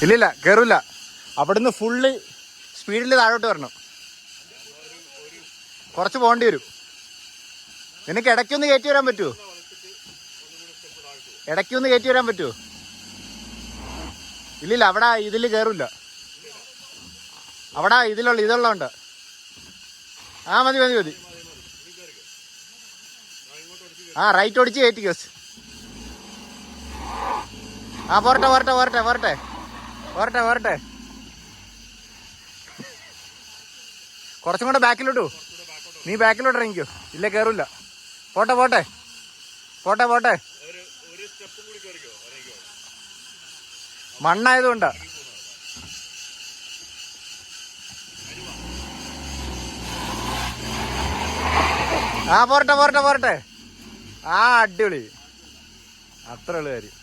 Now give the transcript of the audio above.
ഇല്ലില്ല കയറില്ല. അവിടുന്ന് ഫുള്ള് സ്പീഡിൽ താഴോട്ട് വരണം. കുറച്ച് പോകേണ്ടി വരും. നിനക്ക് ഇടയ്ക്കൊന്ന് കയറ്റി വരാൻ പറ്റുമോ? ഇടയ്ക്കൊന്ന് കയറ്റി വരാൻ പറ്റുമോ? ഇല്ലില്ല, അവിടെ ഇതിൽ കയറില്ല. അവിടെ ഇതുള്ളതുണ്ട്. ആ മതി മതി മതി. ആ റൈറ്റ് ഓടിച്ച് കയറ്റിക്കോ. ആ പോരട്ടെ പോരട്ടെ പോരട്ടെ പോരട്ടെ പോരട്ടെ പോരട്ടെ. കുറച്ചും കൂടെ ബാക്കിലോട്ടു. നീ ബാക്കിലോട്ട് ഇറങ്ങിക്കോ. ഇല്ല കയറില്ല. പോട്ടെ പോട്ടെ പോട്ടെ പോട്ടെ. മണ്ണായതുകൊണ്ടാ. ആ പോരട്ടെ പോരട്ടെ പോരട്ടെ. ആ അടിപൊളി. അത്ര ഉള്ളു കാര്യം.